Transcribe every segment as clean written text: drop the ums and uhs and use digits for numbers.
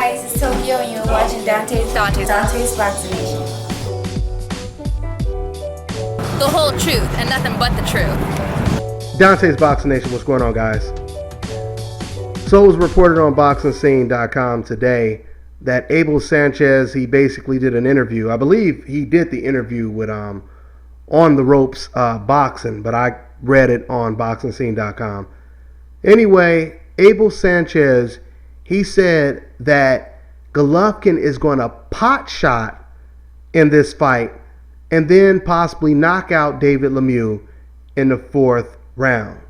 Hi, this is Tokyo, and you're watching Dante's Boxing Nation. The whole truth and nothing but the truth. Dante's Boxing Nation, what's going on, guys? So it was reported on BoxingScene.com today that Abel Sanchez, he basically did an interview. I believe he did the interview with On the Ropes Boxing, but I read it on BoxingScene.com. Anyway, Abel Sanchez, he said that Golovkin is going to pot shot in this fight and then possibly knock out David Lemeiux in the 4th round.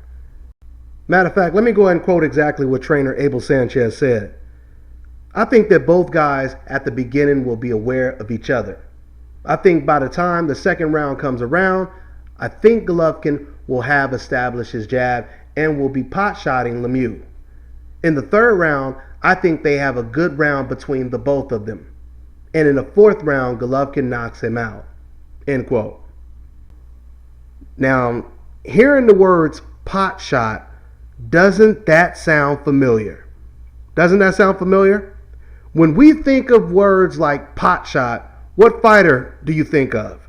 Matter of fact, let me go ahead and quote exactly what trainer Abel Sanchez said. I think that both guys at the beginning will be aware of each other. I think by the time the 2nd round comes around, I think Golovkin will have established his jab and will be pot-shotting Lemieux. In the 3rd round, I think they have a good round between the both of them. And in the 4th round, Golovkin knocks him out. End quote. Now, hearing the words pot shot, doesn't that sound familiar? Doesn't that sound familiar? When we think of words like pot shot, what fighter do you think of?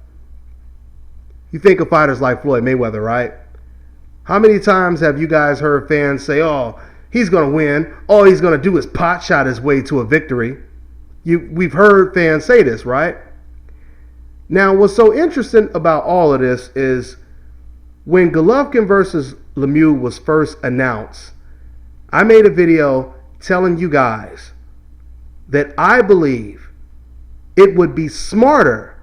You think of fighters like Floyd Mayweather, right? How many times have you guys heard fans say, oh, he's going to win. All he's going to do is pot shot his way to a victory. We've heard fans say this, right? Now, what's so interesting about all of this is when Golovkin versus Lemieux was first announced, I made a video telling you guys that I believe it would be smarter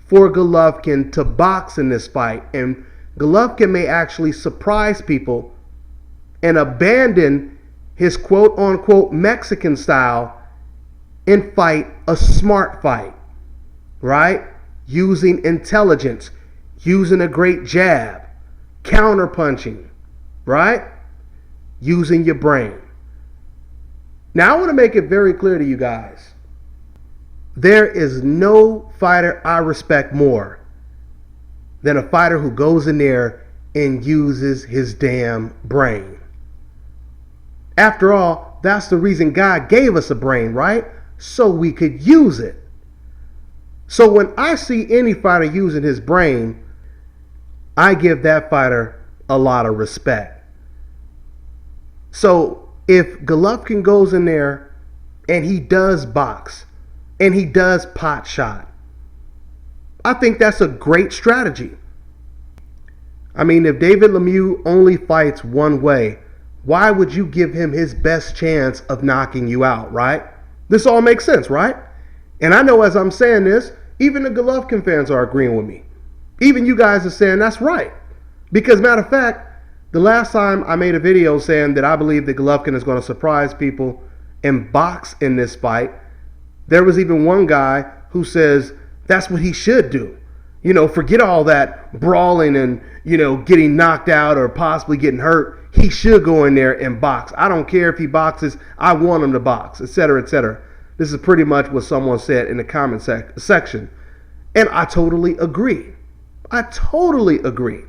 for Golovkin to box in this fight, and Golovkin may actually surprise people and abandon his quote-unquote Mexican style and fight a smart fight, right? Using intelligence, using a great jab, counter-punching, right? Using your brain. Now, I want to make it very clear to you guys. There is no fighter I respect more than a fighter who goes in there and uses his damn brain. After all, that's the reason God gave us a brain, right? So we could use it. So when I see any fighter using his brain, I give that fighter a lot of respect. So if Golovkin goes in there and he does box and he does pot shot, I think that's a great strategy. I mean, if David Lemeiux only fights one way, why would you give him his best chance of knocking you out, right? This all makes sense, right? And I know as I'm saying this, even the Golovkin fans are agreeing with me. Even you guys are saying that's right. Because matter of fact, the last time I made a video saying that I believe that Golovkin is going to surprise people and box in this fight, there was even one guy who says that's what he should do. You know, forget all that brawling and, getting knocked out or possibly getting hurt. He should go in there and box. I don't care if he boxes. I want him to box, etc., etc. This is pretty much what someone said in the comment section. And I totally agree. I totally agree.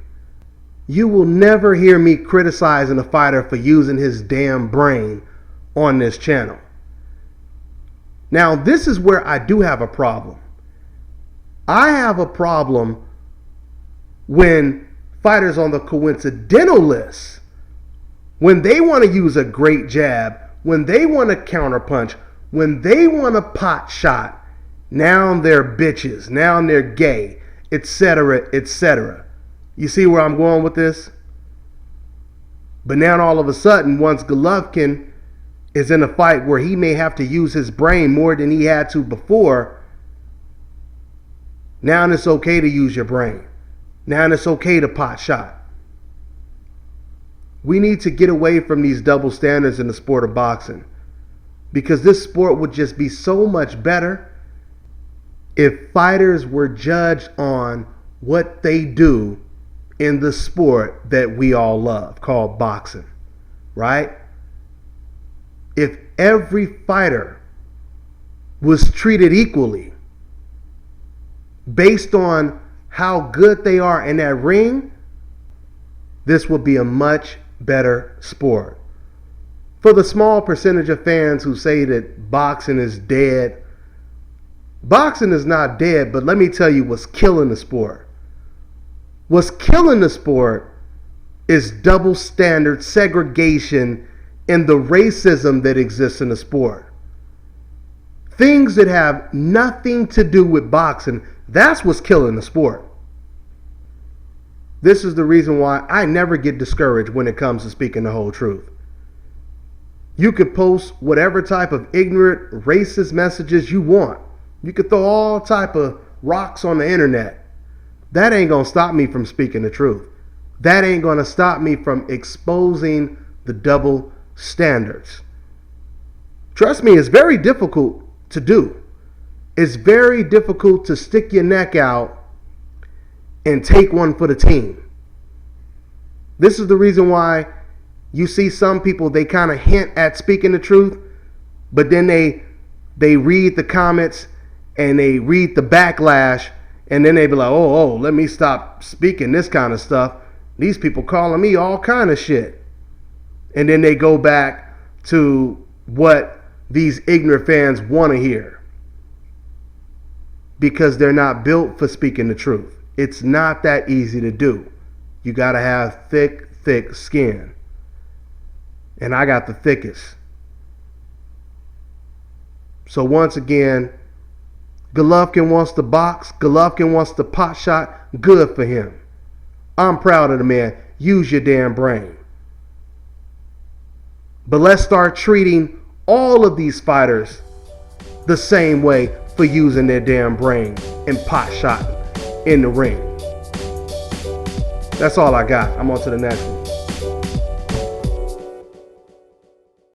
You will never hear me criticizing a fighter for using his damn brain on this channel. Now, this is where I do have a problem. I have a problem when fighters on the coincidental list, when they want to use a great jab, when they want to counterpunch, when they want to pot shot, now they're bitches, now they're gay, etc., etc. You see where I'm going with this? But now all of a sudden, once Golovkin is in a fight where he may have to use his brain more than he had to before, now it's okay to use your brain. Now it's okay to pot shot. We need to get away from these double standards in the sport of boxing, because this sport would just be so much better if fighters were judged on what they do in the sport that we all love, called boxing, right? If every fighter was treated equally based on how good they are in that ring, this would be a much better sport. For the small percentage of fans who say that boxing is dead, boxing is not dead, but let me tell you what's killing the sport. What's killing the sport is double standard segregation and the racism that exists in the sport. Things that have nothing to do with boxing, that's what's killing the sport. This is the reason why I never get discouraged when it comes to speaking the whole truth. You could post whatever type of ignorant, racist messages you want. You could throw all type of rocks on the internet. That ain't gonna stop me from speaking the truth. That ain't gonna stop me from exposing the double standards. Trust me, it's very difficult to do. It's very difficult to stick your neck out and take one for the team. This is the reason why you see some people, they kind of hint at speaking the truth, but then they read the comments and they read the backlash, and then they be like, oh, let me stop speaking this kind of stuff. These people calling me all kind of shit. And then they go back to what these ignorant fans want to hear, because they're not built for speaking the truth. It's not that easy to do. You got to have thick skin. And I got the thickest. So once again, Golovkin wants to box. Golovkin wants to pot shot. Good for him. I'm proud of the man. Use your damn brain. But let's start treating all of these fighters the same way for using their damn brain and pot shotting in the ring. That's all I got. I'm on to the next one.